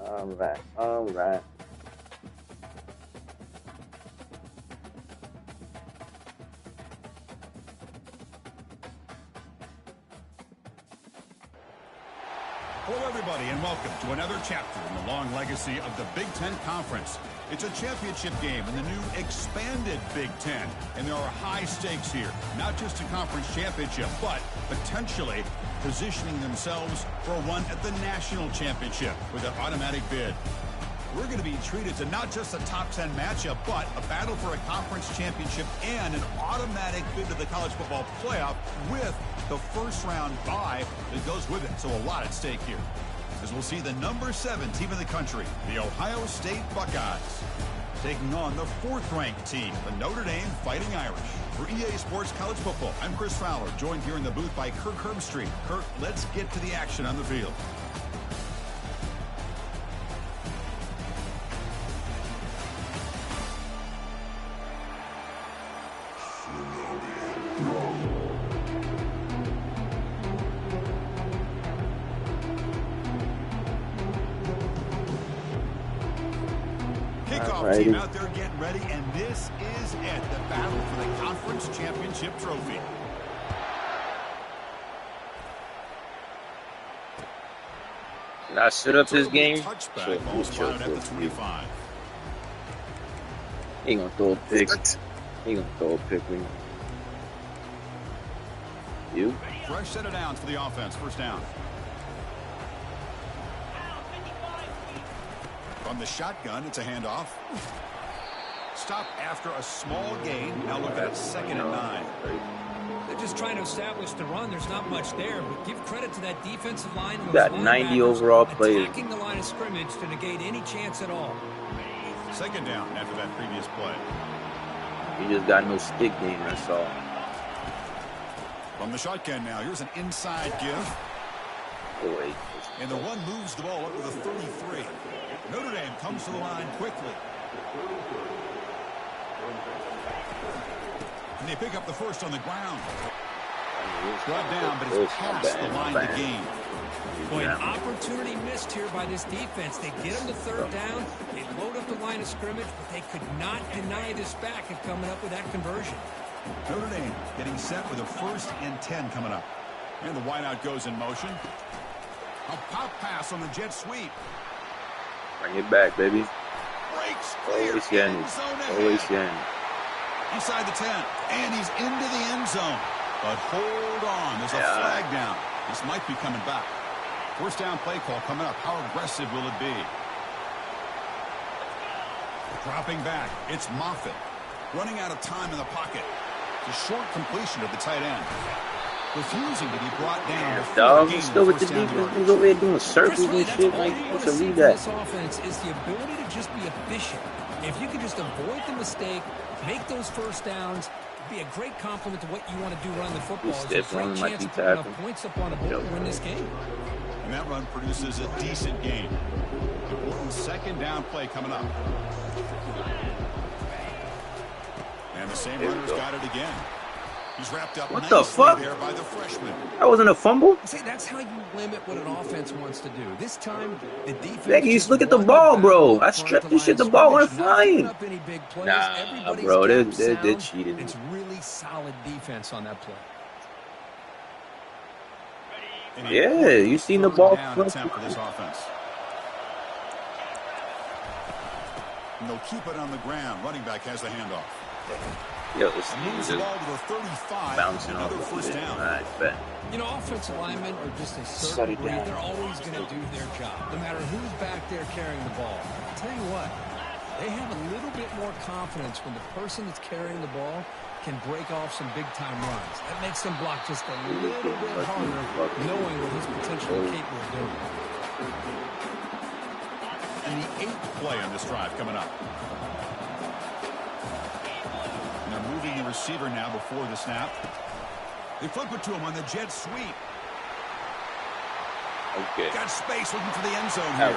right, all right. Hello, everybody, and welcome to another chapter in the long legacy of the Big Ten Conference. It's a championship game in the new expanded Big Ten, and there are high stakes here. Not just a conference championship, but potentially positioning themselves for a run at the national championship with an automatic bid. We're going to be treated to not just a top 10 matchup, but a battle for a conference championship and an automatic bid to the college football playoff with the first round bye that goes with it. So a lot at stake here, as we'll see the number 7 team in the country, the Ohio State Buckeyes, taking on the 4th-ranked team, the Notre Dame Fighting Irish. For EA Sports College Football, I'm Chris Fowler, joined here in the booth by Kirk Herbstreit. Kirk, let's get to the action on the field. Kickoff team out there getting ready, and this is it, the battle for the conference championship trophy. Did I set up this game? Touchback, ball spotted at the 25. He gonna throw a pick. He gonna throw a pick. You? Fresh set of downs for the offense, first down. From the shotgun, it's a handoff. Stop after a small gain. Now look at 2nd and 9. They're just trying to establish the run. There's not much there, but give credit to that defensive line. And got 90 overall players. Attacking the line of scrimmage to negate any chance at all. 2nd down after that previous play. He just got no stick game, that's all. From the shotgun now, here's an inside give. Oh, wait. And the one moves the ball up to the 33. Notre Dame comes to the line quickly. And they pick up the first on the ground. Brought down, but it's past the line to gain. Boy, an opportunity missed here by this defense. They get them to 3rd down. They load up the line of scrimmage, but they could not deny this back and coming up with that conversion. Notre Dame getting set with a 1st and 10 coming up. And the wideout goes in motion. A pop pass on the jet sweep. Bring it back, baby. Breaks clear. Always getting. Always getting. Inside the 10. And he's into the end zone. But hold on. There's a flag down. This might be coming back. First down play call coming up. How aggressive will it be? Dropping back. It's Moffitt. Running out of time in the pocket. It's a short completion of the tight end. Refusing to be brought down. Dog, he's still with the defense. He's over there doing circles and shit. Like, what's a read that? This offense is the ability to just be efficient. If you can just avoid the mistake, make those first downs, be a great compliment to what you want to do running the football. It's a great chance to put enough points up on the board to win this game. And that run produces a decent gain. Important 2nd down play coming up. And the same runner's got it again. He's wrapped up what the fuck? There by the freshman. That wasn't a fumble? See, that's how you limit what an offense wants to do. This time, the defense... Becky, just look at the ball, bro. I stripped this shit. The ball went flying. Nah, bro. They're cheating. It's really solid defense on that play. Yeah, you seen the ball flip. For this offense. And they'll keep it on the ground. Running back has the handoff. Yo, this moves the ball to the 35. Bouncing off Another first down. Right, bet. You know, offensive linemen are just a certain breed. They're always going to do their job, no matter who's back there carrying the ball. I'll tell you what, they have a little bit more confidence when the person that's carrying the ball can break off some big-time runs. That makes them block just a little bit harder, knowing what he's potentially capable of doing. And the 8th play on this drive coming up. And they're moving the receiver now before the snap. They flip it to him on the jet sweep. Okay. Got space looking for the end zone here.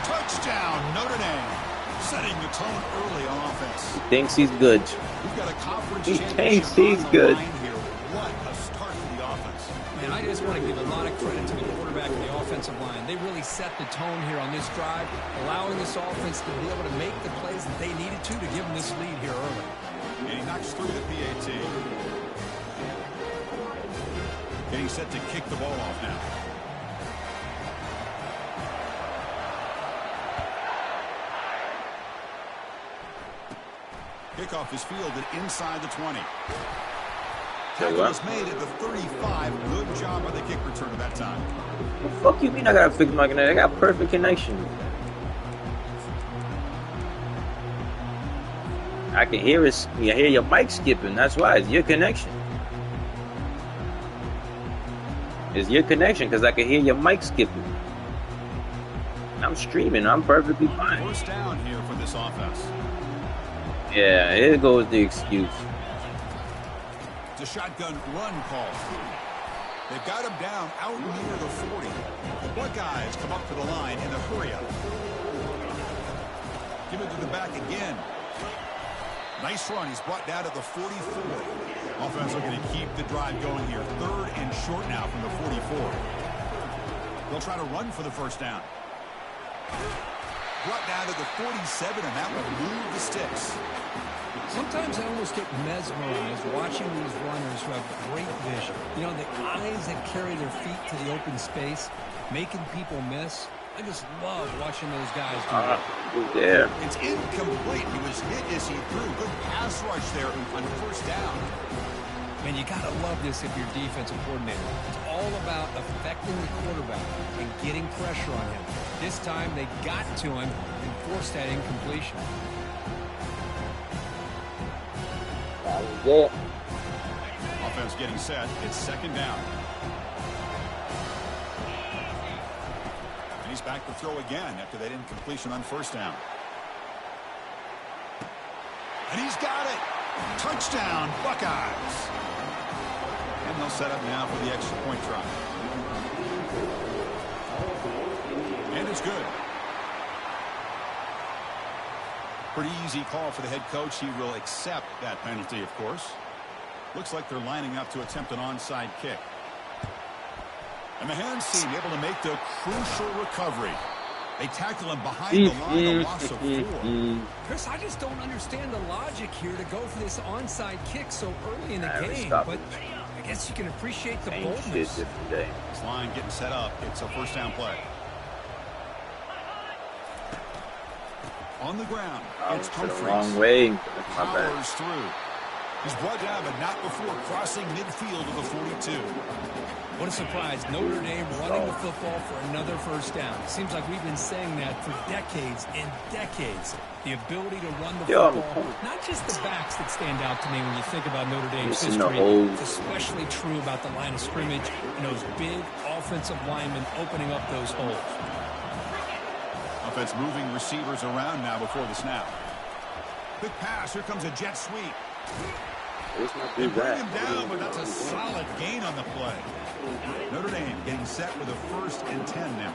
Touchdown, Notre Dame. Setting the tone early on offense. He thinks he's good. We've got a conference he thinks he's good. Here. What a start for the offense. Man, I just want to give a lot of credit to the quarterback and the offensive line. They really set the tone here on this drive, allowing this offense to be able to make the plays that they needed to give them this lead here early. And he knocks through the PAT. Getting set to kick the ball off now. Kickoff is fielded inside the 20. Tackle was made at the 35. Good job by the kick return at that time. What the fuck you mean I gotta fix my connection? I got perfect connection. I can hear it. You hear your mic skipping. That's why. It's your connection. It's your connection because I can hear your mic skipping. I'm streaming. I'm perfectly fine. First down here for this offense. Yeah, here goes the excuse. It's a shotgun run call. They've got him down out near the 40. The Buckeyes come up to the line in a hurry-up. Give it to the back again. Nice run. He's brought down at the 44. Offense looking to keep the drive going here. 3rd and short now from the 44. They'll try to run for the first down. Brought down to the 47, and that will move the sticks. Sometimes I almost get mesmerized watching these runners who have great vision. You know, the eyes that carry their feet to the open space, making people miss. I just love watching those guys do that. Yeah. It's incomplete. He was hit as he threw. Good pass rush there on first down. Man, you got to love this if you're defensive coordinator. It's all about affecting the quarterback and getting pressure on him. This time they got to him and forced that incompletion. That was it. Offense getting set. It's second down. And he's back to throw again after that incompletion on first down. And he's got it. Touchdown, Buckeyes. And they'll set up now for the extra point try. And it's good. Pretty easy call for the head coach. He will accept that penalty, of course. Looks like they're lining up to attempt an onside kick. And the hands team able to make the crucial recovery. They tackle him behind the line, a loss of 4. Chris, I just don't understand the logic here to go for this onside kick so early in the game. But I guess you can appreciate the boldness. This line getting set up. It's a first down play. On the ground, it's Humphreys. Wrong way. Powers through. He's brought down, but not before crossing midfield of the 42. What a surprise. Notre Dame running the football for another first down. Seems like we've been saying that for decades and decades. The ability to run the football, not just the backs that stand out to me when you think about Notre Dame's history. It's especially true about the line of scrimmage and those big offensive linemen opening up those holes. Offense moving receivers around now before the snap. Quick pass. Here comes a jet sweep. They bring him down, but that's a solid gain on the play. Notre Dame getting set with a 1st and 10 now.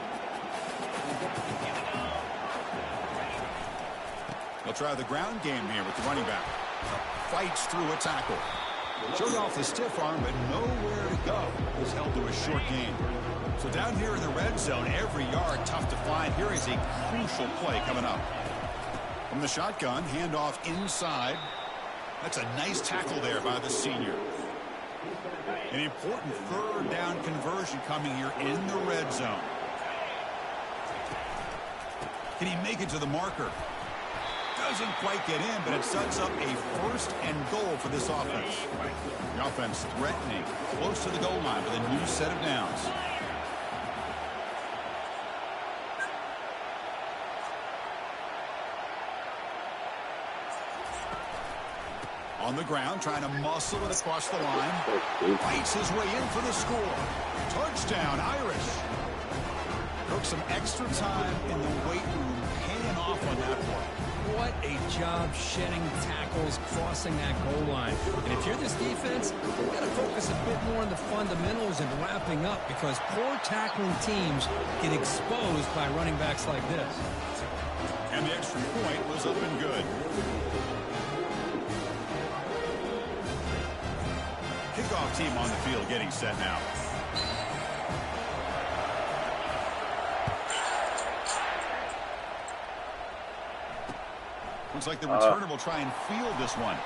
They'll try the ground game here with the running back. Fights through a tackle. Showed off the stiff arm, but nowhere to go. Was held to a short gain. So down here in the red zone, every yard tough to find. Here is a crucial play coming up. From the shotgun, handoff inside. That's a nice tackle there by the senior. An important 3rd down conversion coming here in the red zone. Can he make it to the marker? Doesn't quite get in, but it sets up a 1st and goal for this offense. The offense threatening, close to the goal line with a new set of downs. On the ground, trying to muscle it across the line. Fights his way in for the score. Touchdown, Irish. Took some extra time in the weight room, paying off on that one. What a job shedding tackles, crossing that goal line. And if you're this defense, you've got to focus a bit more on the fundamentals and wrapping up, because poor tackling teams get exposed by running backs like this. And the extra point was up and good. Kickoff team on the field getting set now. Looks like the returner will try and field this one.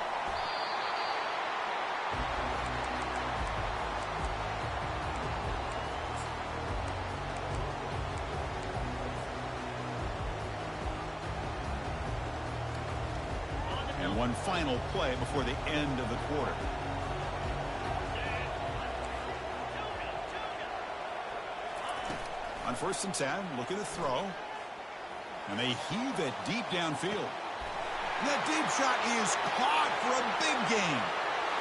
And one final play before the end of the quarter. On 1st and 10, looking to throw. And they heave it deep downfield. And that deep shot is caught for a big gain.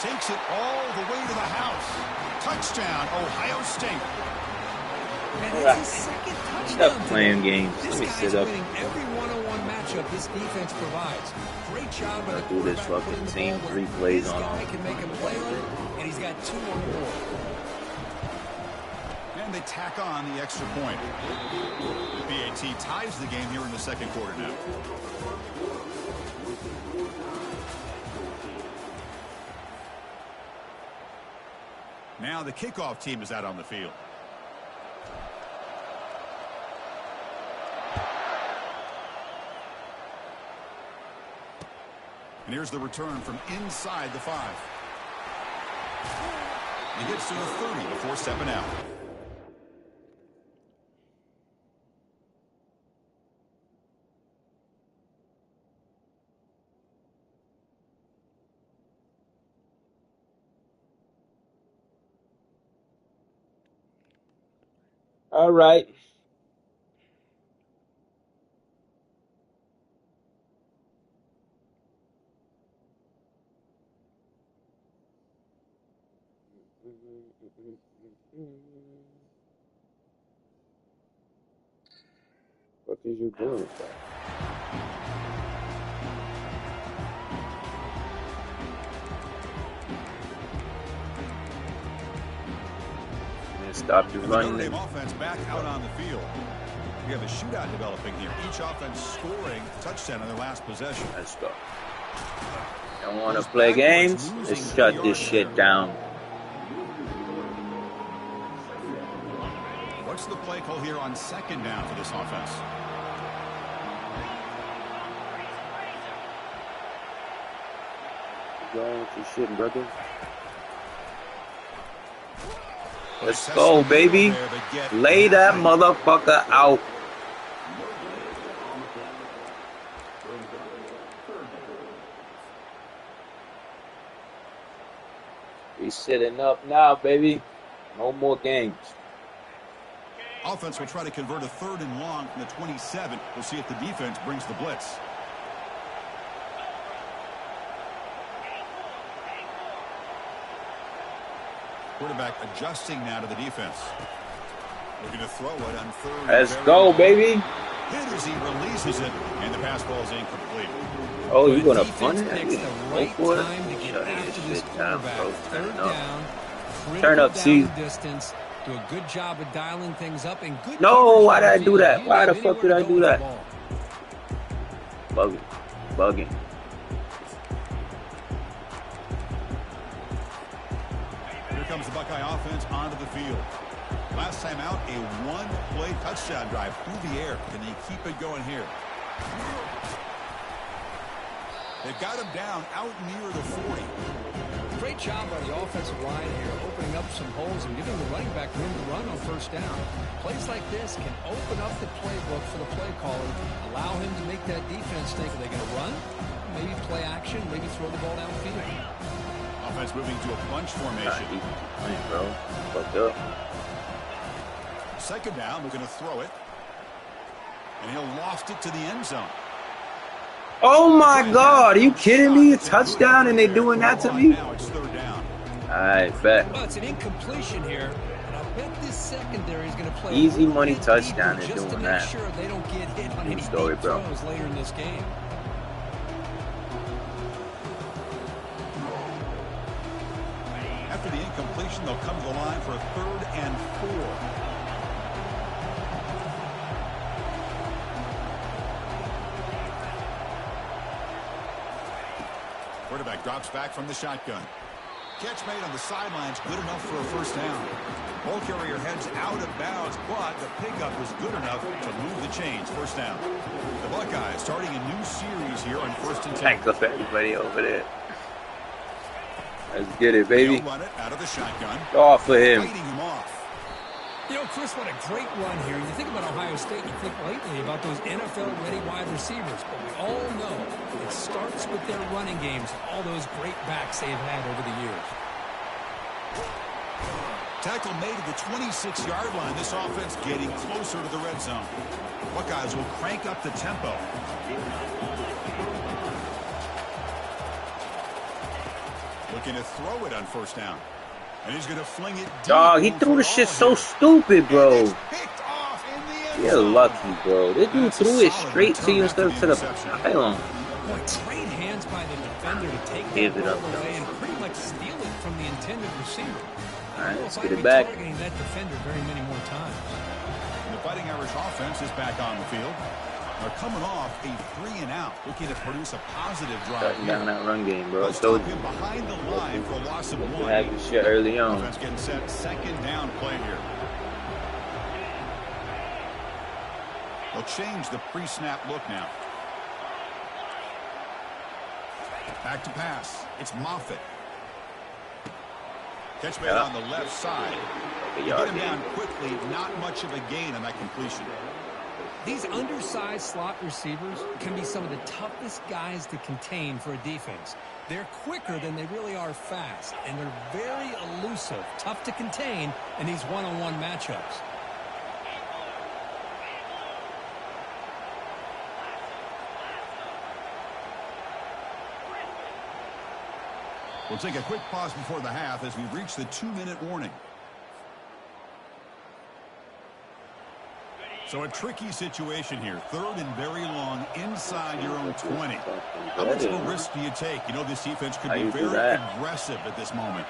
Takes it all the way to the house. Touchdown, Ohio State. And it's his second touchdown. Stop playing games. This Let me guy's sit up. winning every one-on-one matchup this defense provides. Great job by the Do this quarterback fucking putting the team ball 3 where plays this on guy him. can make a play on it, and he's got 2 on the board. And they tack on the extra point. BAT ties the game here in the second quarter now. Now the kickoff team is out on the field. And here's the return from inside the 5. He gets to the 30 before stepping out. All right. What is you doing with that? Stop the And the run. Notre Dame offense back out on the field. We have a shootout developing here. Each offense scoring a touchdown on their last possession. Let's go. Don't want to play games? Let's shut this shit down. What's the play call here on 2nd down for this offense? Going with your shit, brother. Let's go, baby. Lay that motherfucker out. We sitting up now, baby. No more games. Offense will try to convert a 3rd and long from the 27. We'll see if the defense brings the blitz. Quarterback adjusting now to the defense. Looking to throw it on 3rd. Let's go, baby. Hit as he releases it, and the pass ball is incomplete. Oh, you gonna Defense punt it? picks the Go right for it? time to get Shut after this this shit down, quarterback. bro. 3rd Turn up. down. Turn up, Down C. the distance. Do a good job of dialing things up and good. No, coverage why did I do downfield. that? You Why have the fuck did anywhere I to do go with the that? ball. Bugging. Bugging. Here comes the Buckeye offense onto the field. Last time out, a 1-play touchdown drive through the air. Can they keep it going here? They've got him down out near the 40. Great job by the offensive line here, opening up some holes and giving the running back room to run on 1st down. Plays like this can open up the playbook for the play caller, allow him to make that defense think, are they going to run? Maybe play action, maybe throw the ball downfield. Offense moving to a bunch formation. Hey, bro. Fucked up. 2nd down, looking to throw it. And he'll loft it to the end zone. Oh my God, are you kidding me? A touchdown and they doing that to me? Now it's 3rd down. Alright, bet. Well, it's an incompletion here, and I bet this secondary is going to play Easy a money bit touchdown deeper is just to doing make that. sure they don't get hit on any story, deep bro. throws later in this game. After the incompletion, they'll come to the line for a 3rd and 4. Quarterback drops back from the shotgun. Catch made on the sidelines, good enough for a first down. Ball carrier heads out of bounds, but the pickup was good enough to move the chains. First down. The Buckeyes starting a new series here on 1st and 10. Thank up everybody over there. Let's get it, baby. Run it out of the shotgun. Go off for him. Fighting him off. You know, Chris, what a great run here. You think about Ohio State, you think lately about those NFL-ready wide receivers, but we all know it starts with their running games, all those great backs they've had over the years. Tackle made at the 26-yard line. This offense getting closer to the red zone. Buckeyes will crank up the tempo. Looking to throw it on first down. And he's going to fling it deep. Dog, he threw the shit so stupid, bro. You're lucky, bro. This dude threw it straight to you instead of to the pylon. Boy, great hands by the defender to take Give the it up, ball away and pretty much steal it from the intended receiver. All right, let's If get I'd it be back. targeting that defender very many more times. The Fighting Irish offense is back on the field. They're coming off a 3-and-out, looking to produce a positive drive. Cutting down that run game, bro. They'll So stop him behind the line for a loss of 1. had this shit early on. Offense getting set. Second down play here. They'll change the pre-snap look now. Back to pass. It's Moffitt. Catch made on the left side. Get him down quickly. Not much of a gain on that completion. These undersized slot receivers can be some of the toughest guys to contain for a defense. They're quicker than they really are fast, and they're very elusive, tough to contain in these one-on-one matchups. We'll take a quick pause before the half as we reach the 2-minute warning. So a tricky situation here. 3rd and very long inside your own 20. How much of a risk do you take? You know, this defense could be very aggressive at this moment.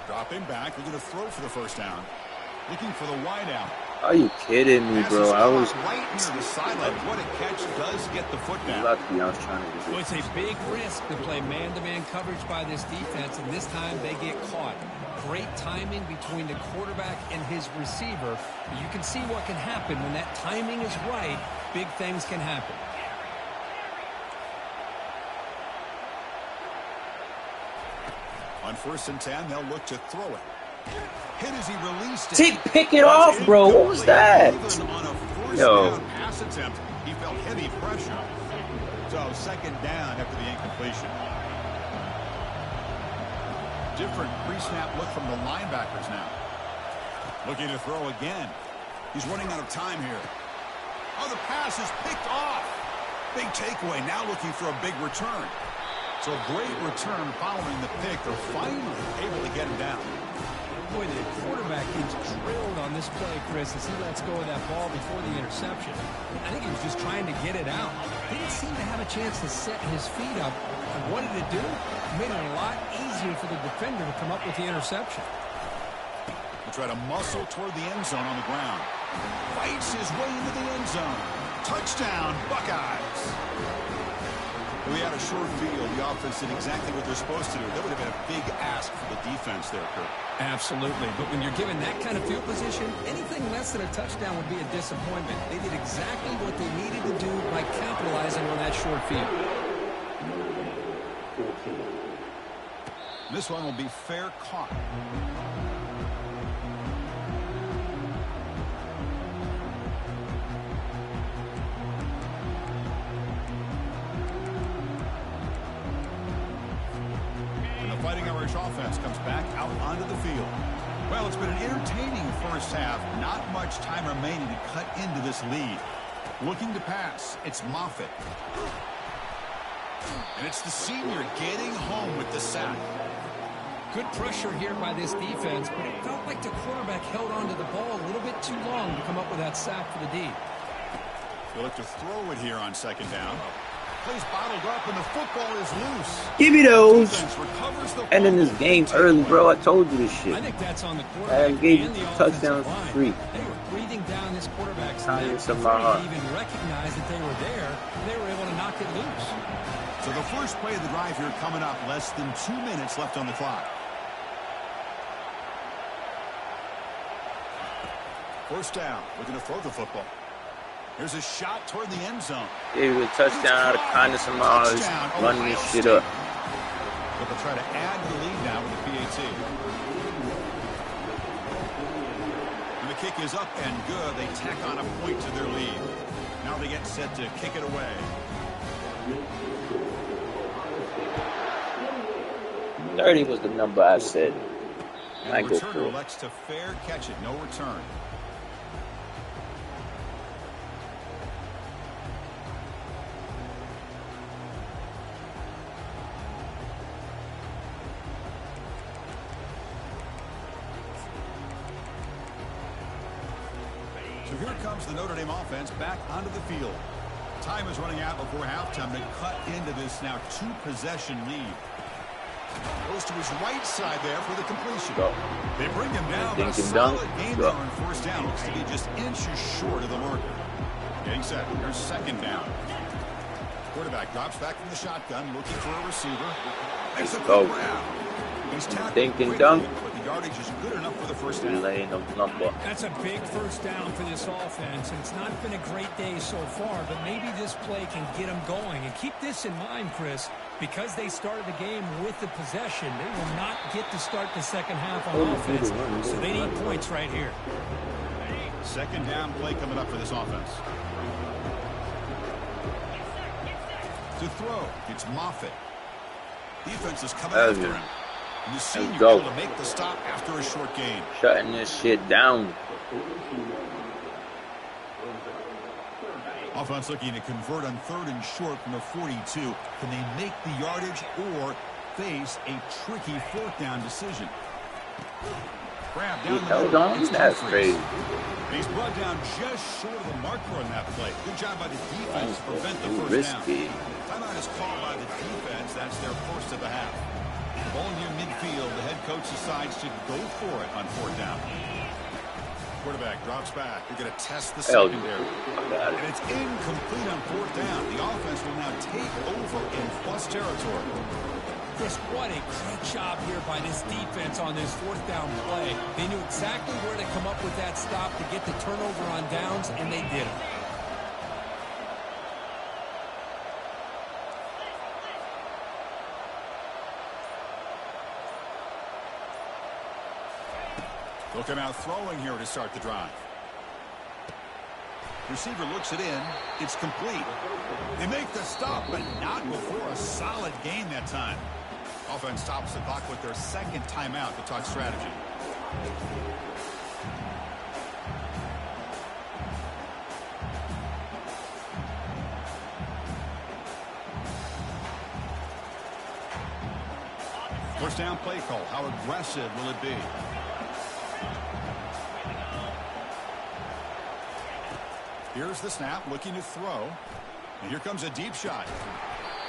Dropping back, looking to throw for the first down. Looking for the wide out. Are you kidding me, bro? I was right near the sideline. What a catch does get the foot down. lucky. I was trying to do Well, it's a big risk to play man-to-man coverage by this defense, and this time they get caught. Great timing between the quarterback and his receiver. But you can see what can happen when that timing is right. Big things can happen. On 1st and 10, they'll look to throw it. Hit as he released it. Pick it off, bro. What was that? Even on a first Yo. down pass attempt, he felt heavy pressure. So second down after the incompletion. Different pre-snap look from the linebackers now. Looking to throw again. He's running out of time here. Oh, the pass is picked off. Big takeaway. Now looking for a big return. So a great return following the pick. They're finally able to get him down. Boy, the quarterback gets drilled on this play, Chris, as he lets go of that ball before the interception. I think he was just trying to get it out. Didn't seem to have a chance to set his feet up. And what did it do? It made it a lot easier for the defender to come up with the interception. He'll try to muscle toward the end zone on the ground. Fights his way into the end zone. Touchdown, Buckeyes. We had a short field. The offense did exactly what they're supposed to do. That would have been a big ask for the defense there, Kurt. Absolutely. But when you're given that kind of field position, anything less than a touchdown would be a disappointment. They did exactly what they needed to do by capitalizing on that short field. This one will be fair caught. Fighting Irish offense comes back out onto the field. Well, it's been an entertaining first half. Not much time remaining to cut into this lead. Looking to pass. It's Moffitt. And it's the senior getting home with the sack. Good pressure here by this defense, but it felt like the quarterback held onto the ball a little bit too long to come up with that sack for the D. They'll look to throw it here on second down. plays bottled up and the football is loose. Give me those. And in this game early, bro, I told you this shit. I think that's on the quarterback. I gave you 2 touchdowns for free. They were breathing down this quarterback's Kindness neck of before my heart. he even recognized that they were there. They were able to knock it loose. So the first play of the drive here coming up, less than 2 minutes left on the clock. First down, looking to throw the football. Here's a shot toward the end zone. Gave you a touchdown out of kindness of my heart. Running this shit up. But they'll try to add to the lead now with the PAT. And the kick is up and good. They tack on a point to their lead. Now they get set to kick it away. 30 was the number I said. I And go the for returner it. elects to fair catch it. No return. So here comes the Notre Dame offense back onto the field. Time is running out before halftime to cut into this now 2-possession lead. Goes to his right side there for the completion. Go. They bring him down, but a Dink and solid dunk. game Go. there on first down. Looks to be just inches short of the marker. Getting set. Here's second down. Quarterback drops back from the shotgun, looking for a receiver. Makes a Go. good grab. He's tackled Dink and quickly, dunk. but the yardage is good enough for the first down. Laying the number. That's a big first down for this offense, and it's not been a great day so far, but maybe this play can get them going. And keep this in mind, Chris, because they started the game with the possession, they will not get to start the second half on offense, so they need points right here. Second down play coming up for this offense. To throw, it's Moffitt. Defense is coming after him. And the senior go. able to make the stop after a short gain. Shutting this shit down. Offense looking to convert on 3rd and short from the 42. Can they make the yardage or face a tricky 4th down decision? Grab He down the held middle. on? It's That's Humphries. crazy. He's brought down just short of the marker on that play. Good job by the defense to prevent the Too first down. risky. Timeout is called by the defense. That's their first of the half. Ball near midfield. The head coach decides to go for it on 4th down. Quarterback drops back. They're going to test the secondary. And it's incomplete on 4th down. The offense will now take over in plus territory. Chris, what a great job here by this defense on this 4th down play. They knew exactly where to come up with that stop to get the turnover on downs, and they did it. Looking out throwing here to start the drive. Receiver looks it in. It's complete. They make the stop, but not before a solid gain that time. Offense stops the clock with their second timeout to talk strategy. First down play call. How aggressive will it be? Here's the snap, looking to throw. And here comes a deep shot.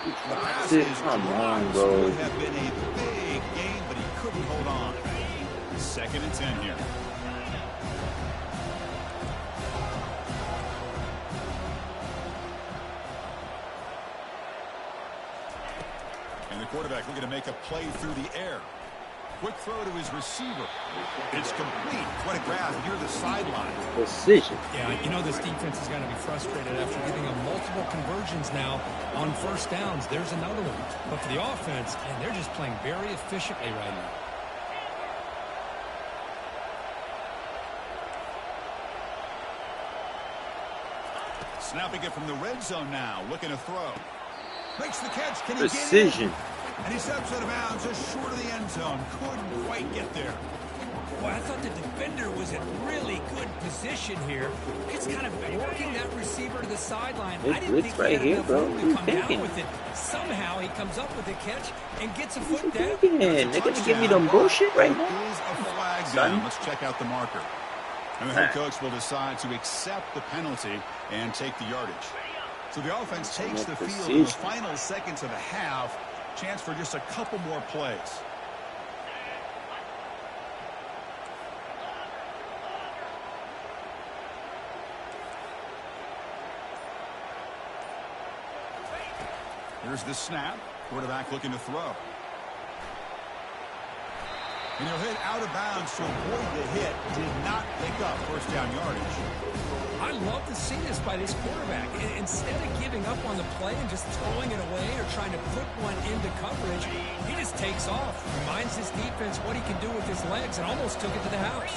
The pass is Come on, dropped. bro. Would have been a big gain, but he couldn't hold on. 2nd and 10 here. And the quarterback looking to make a play through the air. Quick throw to his receiver. It's complete. What a grab near the sideline. Precision. Yeah, you know this defense is going to be frustrated after giving them multiple conversions now on 1st downs. There's another one. But for the offense, and they're just playing very efficiently right now. Snapping it from the red zone now. Looking to throw. Makes the catch. Can he Precision. get it? And he steps out of bounds just short of the end zone. Couldn't quite get there. Boy, I thought the defender was in really good position here. It's kind of working that receiver to the sideline. This I didn't blitz think right he here, had enough bro. room to Who's come down thinking? with it. Somehow he comes up with the catch and gets a What foot you down. thinking? They're going to give me them bullshit right There now? is a flag Son. down. Let's check out the marker. And the head coach will decide to accept the penalty and take the yardage. So the offense takes the field in the final seconds of the half. Chance for just a couple more plays. Here's the snap. Quarterback looking to throw. And he'll hit out of bounds to avoid the hit. Did not pick up first down yardage. I love to see this by this quarterback. Instead of giving up on the play and just throwing it away or trying to put one into coverage, he just takes off. Reminds his defense what he can do with his legs and almost took it to the house.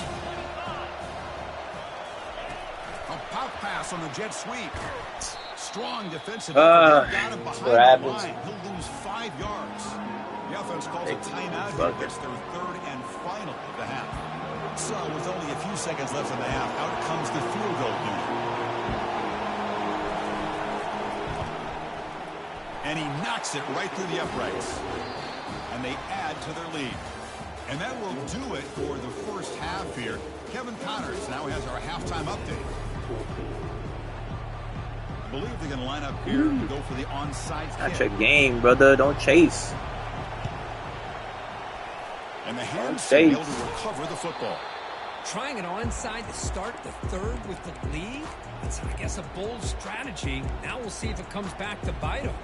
A pop pass on the jet sweep. Strong defensive effort. Got him behind the line. He'll lose 5 yards. The offense calls a timeout here. It's their third and final of the half. So with only a few seconds left in the half, out comes the field goal unit. And he knocks it right through the uprights. And they add to their lead. And that will do it for the first half here. Kevin Connors now has our halftime update. I believe they're going to line up here and go for the onside kick. That's your game, brother. Don't chase. And the hands able to recover the football. Trying an onside to start the third with the lead? It's, I guess, a bold strategy. Now we'll see if it comes back to bite them.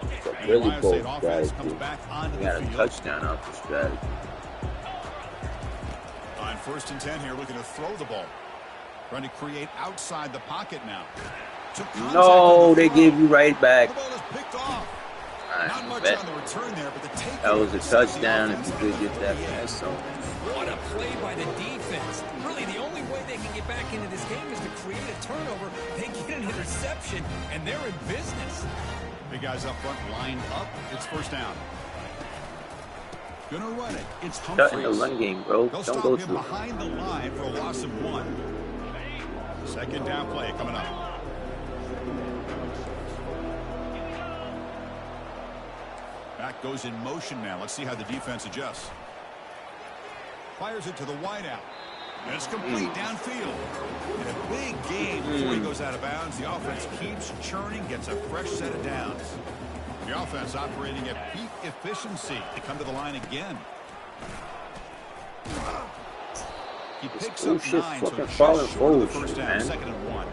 It's a really bold strategy. You got a touchdown off the strategy. On 1st and 10 here, looking to throw the ball. Trying to create outside the pocket now. No, they give you right back. The ball is picked off. Not much on the return there, but the take that was a touchdown if you could get that pass. So. What a play by the defense. Really, the only way they can get back into this game is to create a turnover. They get an interception, and they're in business. Big guys up front lined up. It's first down. Gonna run it. It's Humphries. Shut in the run game, bro. They'll Don't stop go him through. behind the line for a loss of 1. Second down play coming up. Back goes in motion now. Let's see how the defense adjusts. Fires it to the wideout. And it's complete downfield. And a big gain before he goes out of bounds. The offense keeps churning, gets a fresh set of downs. The offense operating at peak efficiency. They come to the line again. He picks up 9, so just short of the first down. 2nd and 1.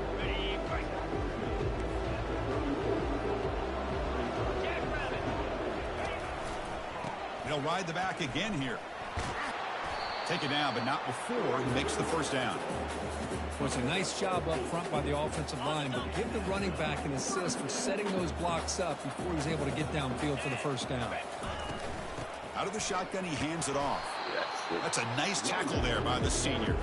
They'll ride the back again here. Take it down, but not before he makes the first down. Well, it's a nice job up front by the offensive line, but give the running back an assist for setting those blocks up before he's able to get downfield for the first down. Out of the shotgun, he hands it off. That's a nice tackle there by the senior.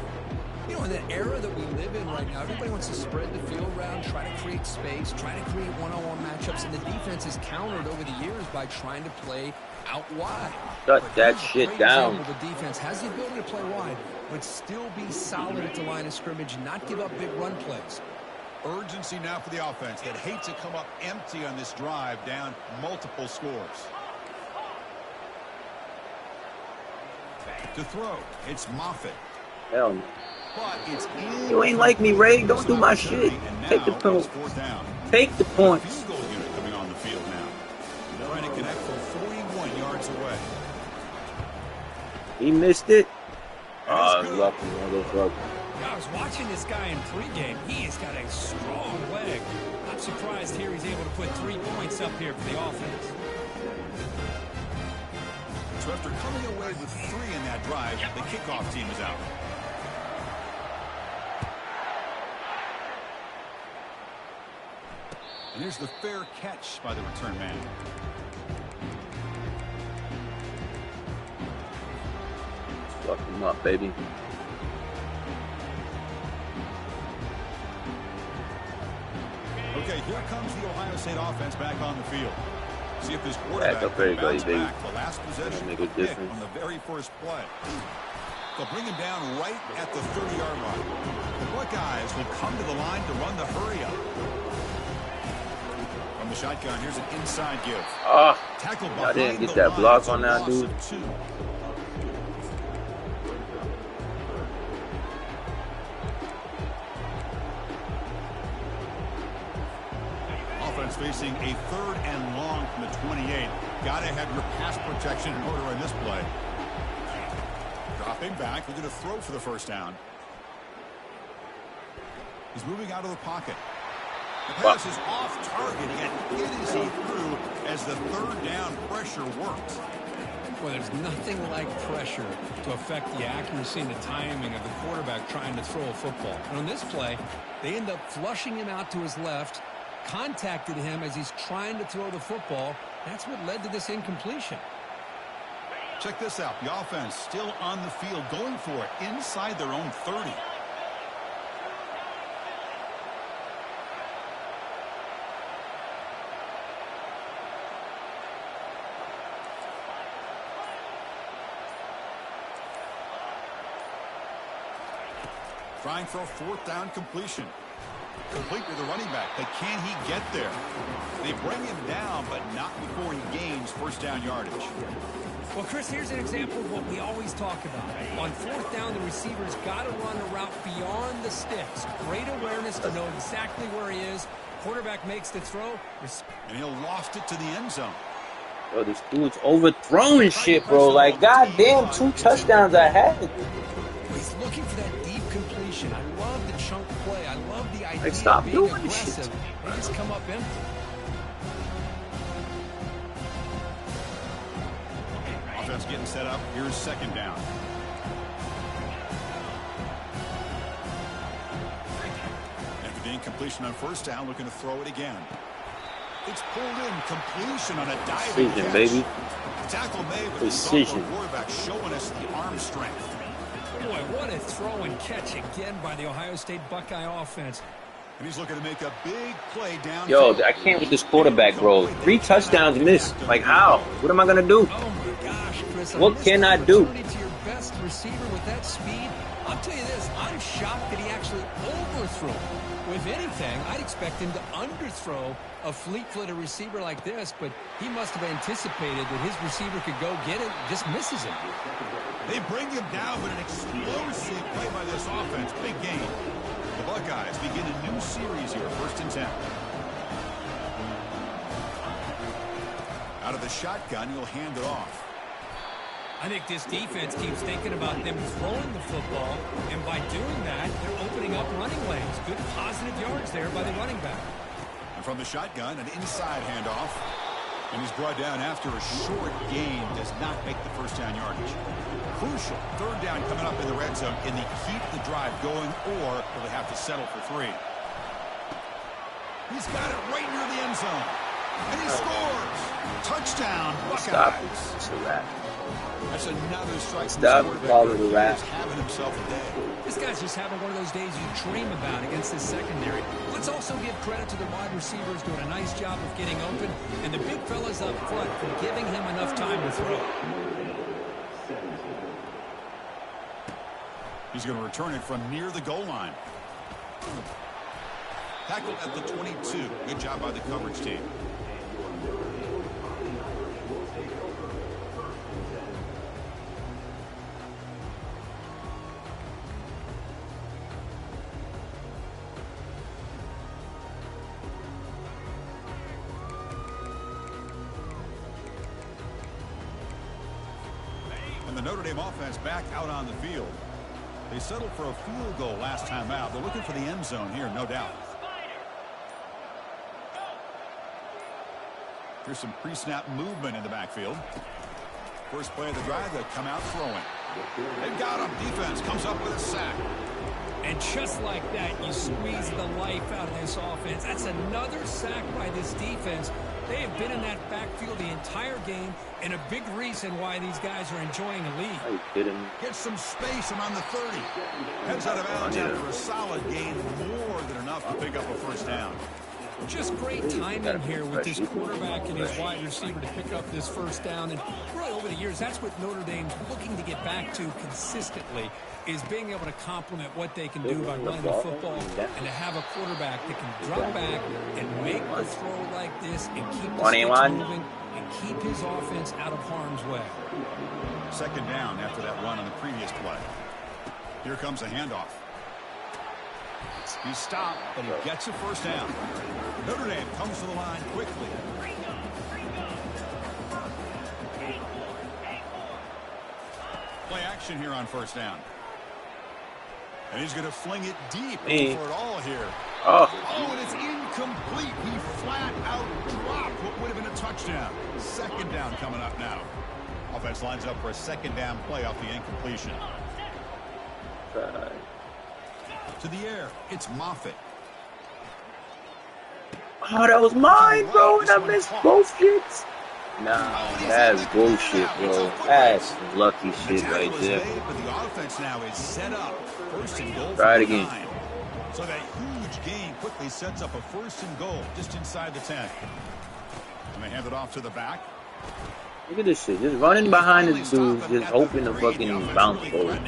You know, in the era that we live in right now, everybody wants to spread the field around, try to create space, try to create one-on-one matchups, and the defense is countered over the years by trying to play out wide. Shut that shit down. The defense has the ability to play wide, but still be solid at the line of scrimmage, not give up big run plays. Urgency now for the offense that hates to come up empty on this drive, down multiple scores. To throw, it's Moffitt. Hell no. But it's You ain't like me, Ray. Don't do my shit. Take the points. Take the points. Field goal unit coming on the field now. They're trying to connect from 41 yards away. He missed it. Oh, lucky, motherfucker. I was watching this guy in pregame. He has got a strong leg. I'm surprised here he's able to put 3 points up here for the offense. So after coming away with 3 in that drive, the kickoff team is out. And here's the fair catch by the return man. Fuck him up, baby. Okay, here comes the Ohio State offense back on the field. See if this quarterback Back up very can bounce baby. back. The last possession Make a pick difference. on the very first play. They'll bring him down right at the 30-yard line. The Buckeyes will come to the line to run the hurry-up. From the shotgun, here's an inside give. Ah, Tackle I behind didn't get the that line. block It's a on that loss dude. of 2. is facing a 3rd and long from the 28. Got to have your pass protection in order on this play. Dropping back, looking to throw for the first down. He's moving out of the pocket. The pass is off target. He got hit as he threw as the 3rd down pressure worked. Well, there's nothing like pressure to affect the accuracy and the timing of the quarterback trying to throw a football. And on this play, they end up flushing him out to his left, contacted him as he's trying to throw the football. That's what led to this incompletion. Check this out. The offense still on the field, going for it inside their own 30. Trying for a 4th down completion. Complete to the running back, but can he get there? They bring him down, but not before he gains 1st down yardage. Well, Chris, here's an example of what we always talk about. On 4th down, the receiver's got to run a route beyond the sticks. Great awareness to know exactly where he is. Quarterback makes the throw. And he'll lost it to the end zone. Bro, this dude's overthrowing shit, bro. Like, goddamn, 2 touchdowns I had. He's looking for that deep completion. I love the chunk play. I love the idea Like, stop of being doing aggressive. shit. They just come up empty. Offense getting set up. Here's 2nd down. After the incompletion on 1st down, looking to throw it again. It's pulled in. Completion on a diving Precision, catch. baby. Tackle made with Precision. the quarterback showing us the arm strength. Boy, what a throw and catch again by the Ohio State Buckeye offense. And he's looking to make a big play down. Yo, I can't with this quarterback, bro. 3 touchdowns missed. Like, how? What am I going to do? Oh, my gosh, Chris. What can I do? To your best receiver with that speed. I'll tell you this. I'm shocked that he actually overthrew. If anything, I'd expect him to underthrow a fleet-footed receiver like this, but he must have anticipated that his receiver could go get it, just misses him. They bring him down, but an explosive play by this offense. Big game. The Buckeyes begin a new series here, 1st and 10. Out of the shotgun, he'll hand it off. I think this defense keeps thinking about them throwing the football, and by doing that, they're opening up running lanes. Good positive yards there by the running back. And from the shotgun, an inside handoff. And he's brought down after a short gain. Does not make the 1st down yardage. Crucial 3rd down coming up in the red zone. Can they keep the drive going, or will they have to settle for 3? He's got it right near the end zone. And he scores. Touchdown, Buckeyes. Stop it. It's a wrap. That's another strike. Stop calling the wrap. Having himself a day. This guy's just having one of those days you dream about against this secondary. Let's also give credit to the wide receivers doing a nice job of getting open, and the big fellas up front for giving him enough time to throw. He's going to return it from near the goal line. Tackled at the 22. Good job by the coverage team. And the Notre Dame offense back out on the field. They settled for a field goal last time out. They're looking for the end zone here, no doubt. Here's some pre-snap movement in the backfield. First play of the drive, they come out throwing. They've got him. Defense comes up with a sack. And just like that, you squeeze the life out of this offense. That's another sack by this defense. They have been in that backfield the entire game, and a big reason why these guys are enjoying a lead. Are you kidding me? Gets some space around the 30. Heads out of bounds after a solid gain, more than enough to pick up a 1st down. Just great timing here with this quarterback and his wide receiver to pick up this 1st down. And really over the years, that's what Notre Dame's looking to get back to consistently, is being able to complement what they can do by running the football and to have a quarterback that can drop back and make the throw like this and keep the sticks moving and keep his offense out of harm's way. 2nd down after that run on the previous play. Here comes a handoff. He stopped, but he gets a first down. Notre Dame comes to the line quickly. Play action here on first down. And he's going to fling it deep for it all here. Oh, and it's incomplete. He flat out dropped what would have been a touchdown. Second down coming up now. Offense lines up for a second down play off the incompletion. To the air, it's Moffitt. Oh, that was mine, bro, and I missed both hits. Nah, that's bullshit, bro. That's lucky shit right there. But the offense now is set up. First and goal. Try it again. So that huge gain quickly sets up a first and goal just inside the 10. And they hand it off to the back. Look at this shit. Just running behind this dude, just hoping to fucking bounce forward.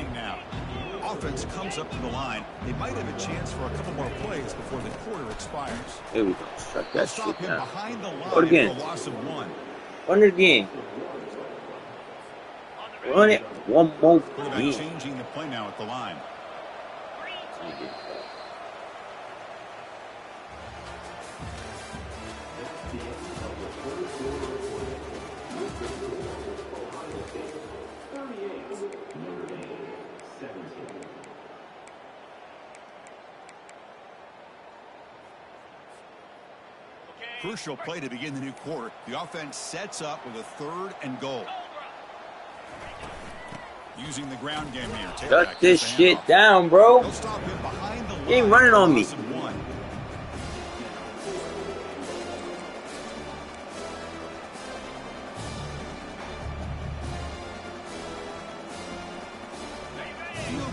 Offense comes up to the line. They might have a chance for a couple more plays before the quarter expires. Here we go. Shut that shit down. Behind the line Go again. Loss of one. Run it again. Run it one more time. Changing the play now at the line. Crucial play to begin the new quarter. The offense sets up with a third and goal. Using the ground game here. Shut this shit down, bro. He ain't running on me. Field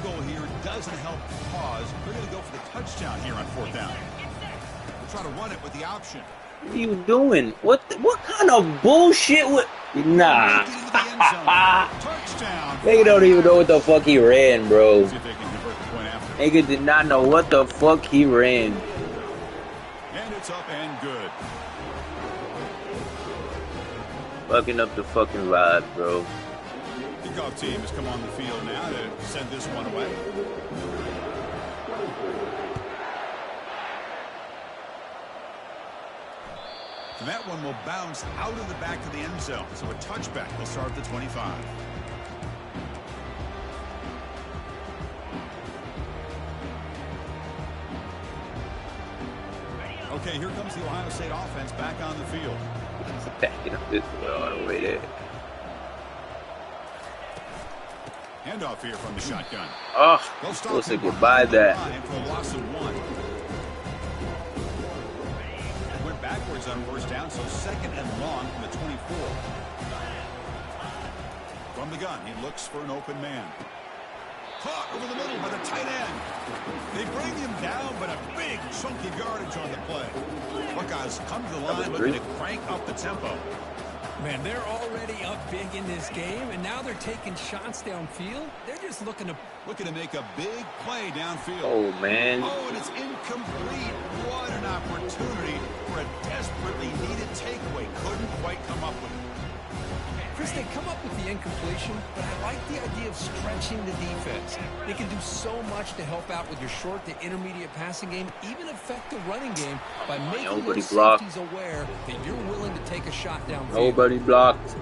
goal here doesn't help the cause. They're going to go for the touchdown here on fourth down. We'll try to run it with the option. What are you doing? What kind of bullshit? Nah. Nigga don't even know what the fuck he ran, bro. Nigga did not know what the fuck he ran. And it's up and good. Fucking up the fucking vibe, bro. Kickoff team has come on the field now to send this one away. And that one will bounce out of the back of the end zone. So a touchback will start at the 25. Okay, here comes the Ohio State offense back on the field. Backing up this all the way there. Handoff here from the shotgun. Oh, supposed to goodbye that. For a loss of one. Backwards on first down, so second and long from the 24. From the gun, he looks for an open man. Caught over the middle by the tight end. They bring him down, but a big chunk of yardage on the play. Buckeyes come to the line looking to crank up the tempo. Man, they're already up big in this game, and now they're taking shots downfield. They're just looking to make a big play downfield. Oh, man. Oh, and it's incomplete. What an opportunity for a desperately needed takeaway. Couldn't quite come up with it. Chris, they come up with the incompletion, but I like the idea of stretching the defense. They can do so much to help out with your short to intermediate passing game, even affect the running game by making your safeties aware that you're willing to take a shot downfield. Nobody blocked.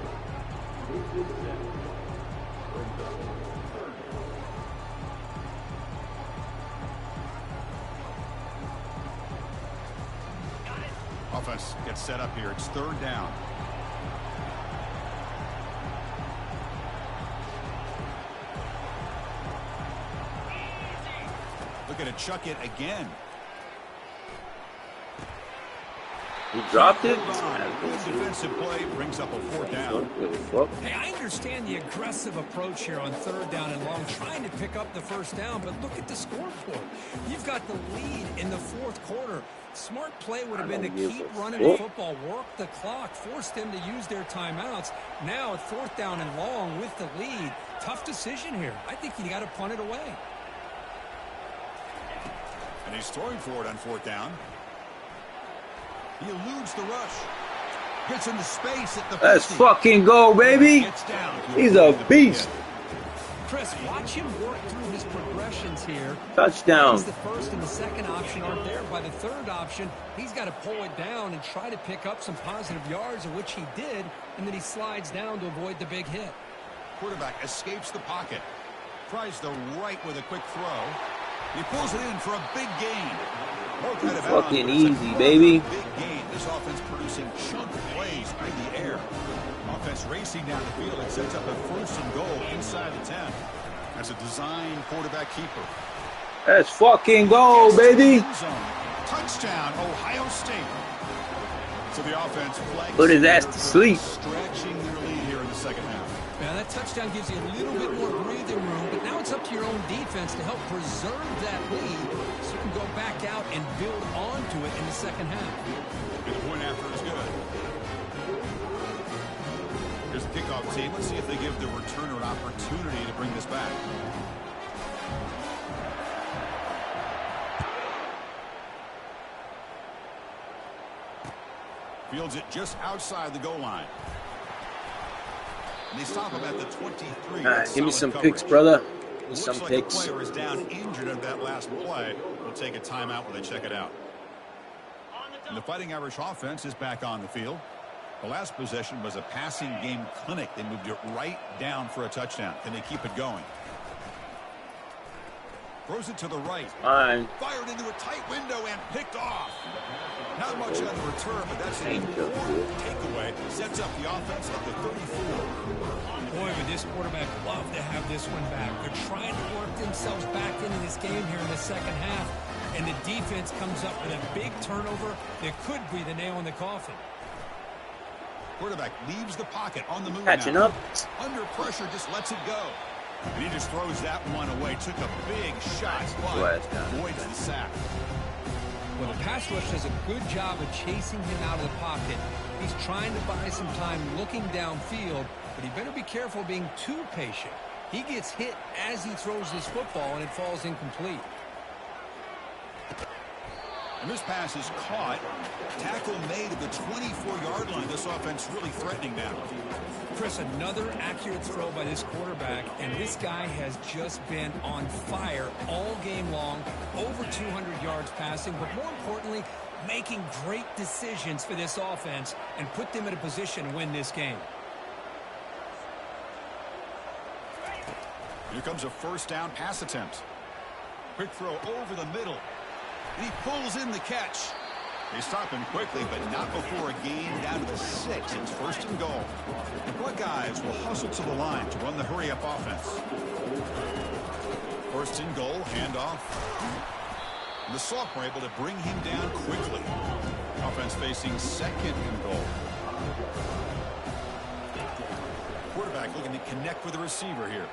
Offense gets set up here. It's third down. Looking to chuck it again. He dropped it? Defensive play brings up a fourth down. Hey, I understand the aggressive approach here on third down and long, trying to pick up the first down, but look at the scoreboard. You've got the lead in the fourth quarter. Smart play would have been to keep running the football, work the clock, force them to use their timeouts. Now at fourth down and long with the lead. Tough decision here. I think you got to punt it away. And he's throwing for it on fourth down. He eludes the rush. Gets into space at the 50. Let's fucking go, baby. He's a beast. Chris, watch him work through his progressions here. Touchdown. The first and the second option aren't there. By the third option, he's got to pull it down and try to pick up some positive yards, of which he did, and then he slides down to avoid the big hit. Quarterback escapes the pocket. Tries the right with a quick throw. He pulls it in for a big gain. Fucking easy, baby. Big gain. This offense producing chunk plays through the air. Offense racing down the field and sets up a 1st and goal inside the 10. That's a design quarterback keeper. Let's fucking go, baby. Touchdown, Ohio State. So the offense flags. Put his ass to sleep. Stretching their lead here in the second half. Now that touchdown gives you a little bit more breathing room, but now it's up to your own defense to help preserve that lead so you can go back out and build onto it in the second half. And the point after is good. Here's the kickoff team. Let's see if they give the returner an opportunity to bring this back. Fields it just outside the goal line. And they stop him at the 23. All right, give me some picks, brother. Give me some picks. The player is down injured at that last play. We'll take a timeout when they check it out. And the Fighting Irish offense is back on the field. The last possession was a passing game clinic. They moved it right down for a touchdown. Can they keep it going? Throws it to the right. Fine. Fired into a tight window and picked off. Not much on the return, but that's an important takeaway. Sets up the offense at the 34. Boy, would this quarterback love to have this one back. They're trying to work themselves back into this game here in the second half, and the defense comes up with a big turnover that could be the nail in the coffin. Quarterback leaves the pocket on the move. Catching now. up. Under pressure, just lets it go. And he just throws that one away. Took a big shot, but avoids the sack. Well, the pass rush does a good job of chasing him out of the pocket. He's trying to buy some time looking downfield, but he better be careful being too patient. He gets hit as he throws this football, and it falls incomplete. And this pass is caught. Tackle made at the 24-yard line. This offense really threatening now. Chris, another accurate throw by this quarterback, and this guy has just been on fire all game long, over 200 yards passing, but more importantly, making great decisions for this offense and put them in a position to win this game. Here comes a first down pass attempt. Quick throw over the middle. And he pulls in the catch. They stop him quickly, but not before a gain down to the 6. It's 1st and goal. The Buckeyes will hustle to the line to run the hurry-up offense. 1st and goal, handoff. And the sophomore able to bring him down quickly. Offense facing 2nd and goal. Quarterback looking to connect with the receiver here.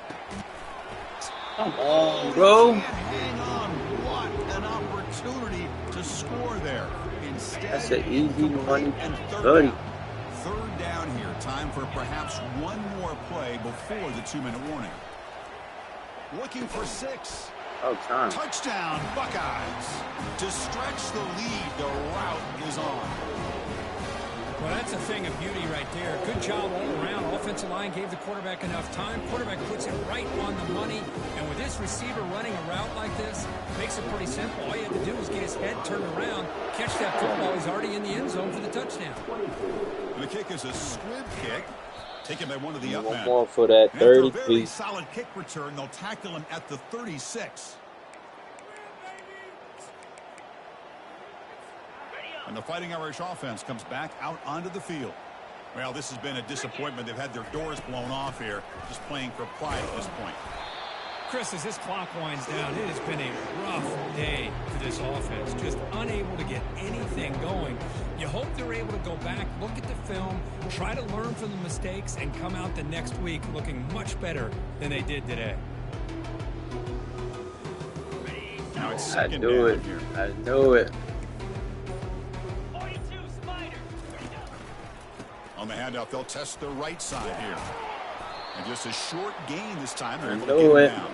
Come on, bro. Hang on. What an opportunity to score there. Instead, That's an easy money. and 30. Third down here. Time for perhaps one more play before the 2-minute warning. Looking for 6. Oh, time. Touchdown, Buckeyes. To stretch the lead, the route is on. Well, that's a thing of beauty right there. Good job all around. Offensive line gave the quarterback enough time. Quarterback puts it right on the money. And with this receiver running a route like this, makes it pretty simple. All you have to do is get his head turned around, catch that football. He's already in the end zone for the touchdown. And the kick is a squib kick, taken by one of the up men. One more for that And 30, after a very please. solid kick return, they'll tackle him at the 36. And the Fighting Irish offense comes back out onto the field. Well, this has been a disappointment. They've had their doors blown off here, just playing for pride at this point. Chris, as this clock winds down, it has been a rough day for this offense. Just unable to get anything going. You hope they're able to go back, look at the film, try to learn from the mistakes, and come out the next week looking much better than they did today. Now it's I second knew down it. here. I knew it. On the handoff, they'll test the right side here. And just a short gain this time. They're I able to know get it. him down.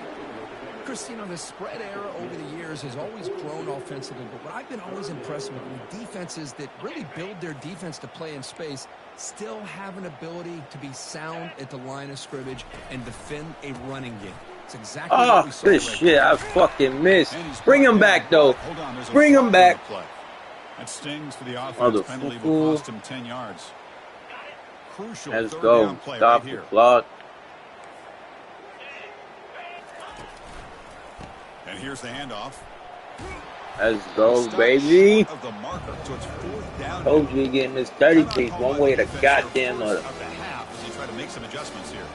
Chris, you know, the spread era over the years has always grown offensively, but what I've been always impressed with defenses that really build their defense to play in space still have an ability to be sound at the line of scrimmage and defend a running game. It's exactly what we saw good right shit. there. I fucking missed. Bring him back, though. Bring him back. That stings for the offense. Penalty will cost him 10 yards. Crucial. Let's go. Stop the here. clock. And here's the handoff. Let's go, baby. Of the marker, so it's 4th down. Told you getting this 30 piece one way to goddamn of the half as he tried to make some adjustments here.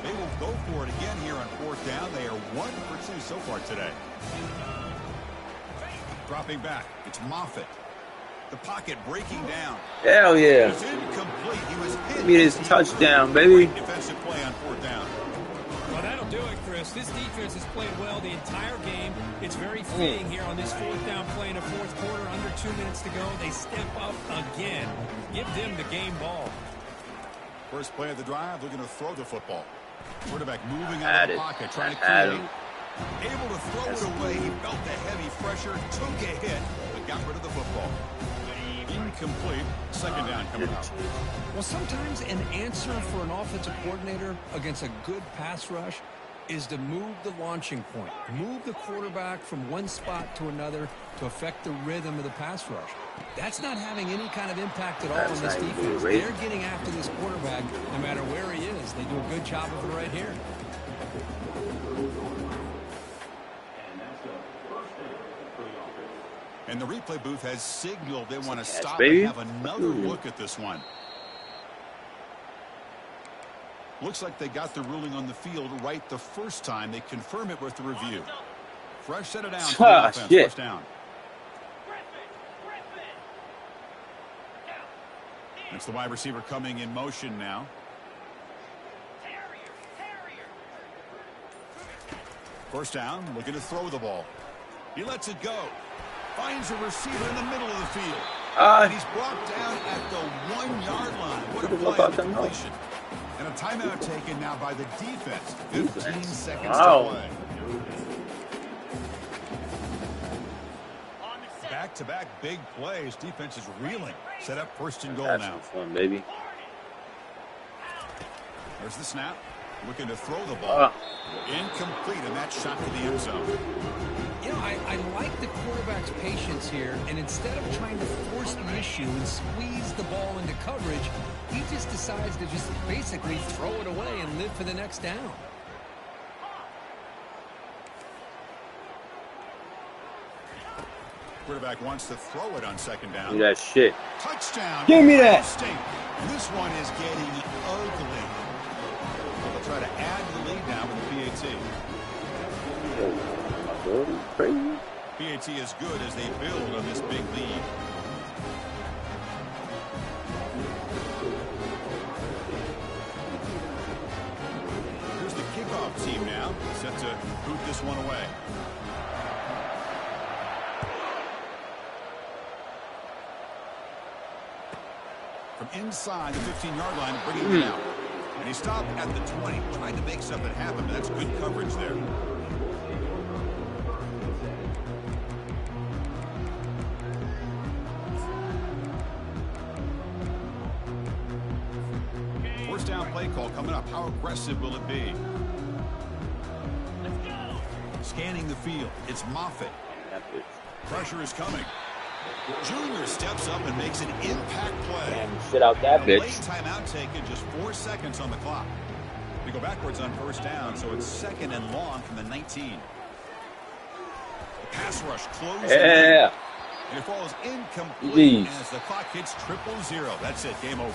They will go for it again here on 4th down. They are 1 for 2 so far today. Dropping back, it's Moffitt. The pocket breaking down. Hell yeah. It's incomplete. He was hit. Give me this touchdown, baby. Defensive play on 4th down. Well, that'll do it, Chris. This defense has played well the entire game. It's very fitting here on this 4th down play in the 4th quarter. Under 2 minutes to go. They step up again. Give them the game ball. First play of the drive, looking to throw the football. Quarterback moving out of the pocket, trying to create. Able to throw it away. He felt the heavy pressure, took a hit, but got rid of the football. Incomplete. 2nd down coming up. Well, sometimes an answer for an offensive coordinator against a good pass rush is to move the launching point, move the quarterback from one spot to another to affect the rhythm of the pass rush. That's not having any kind of impact at all on this defense. They're getting after this quarterback no matter where he is. They do a good job of it right here. And the replay booth has signaled they want to stop baby. and have another look at this one. Looks like they got the ruling on the field right the first time. They confirm it with the review. Fresh set it down for the offense. Shit. First down. It's the wide receiver coming in motion now. First down, looking to throw the ball. He lets it go. Finds a receiver in the middle of the field. And he's brought down at the 1-yard line. What a play of completion. And a timeout taken now by the defense. 15 seconds to play. Back-to-back big plays. Defense is reeling. Set up 1st and goal now. That's fun, baby. There's the snap. Looking to throw the ball. Incomplete, and that shot to the end zone. You know, I like the quarterback's patience here, and instead of trying to force the issue and squeeze the ball into coverage, he just decides to just basically throw it away and live for the next down. Quarterback wants to throw it on 2nd down. Give me that shit. Touchdown. Give me that. This one is getting ugly. They'll try to add the lead now with the PAT. PAT is good as they build on this big lead. Here's the kickoff team now, set to boot this one away. From inside the 15-yard line, bringing it out. And he stopped at the 20, trying to make something happen, but that's good coverage there. First down play call coming up. How aggressive will it be? Scanning the field. It's Moffitt. Pressure is coming. Junior steps up and makes an impact play. And shit out that bitch. Late timeout taken, just 4 seconds on the clock. We go backwards on 1st down, so it's 2nd and long from the 19. The pass rush closes. Yeah. And it falls incomplete as the clock hits 000. That's it. Game over.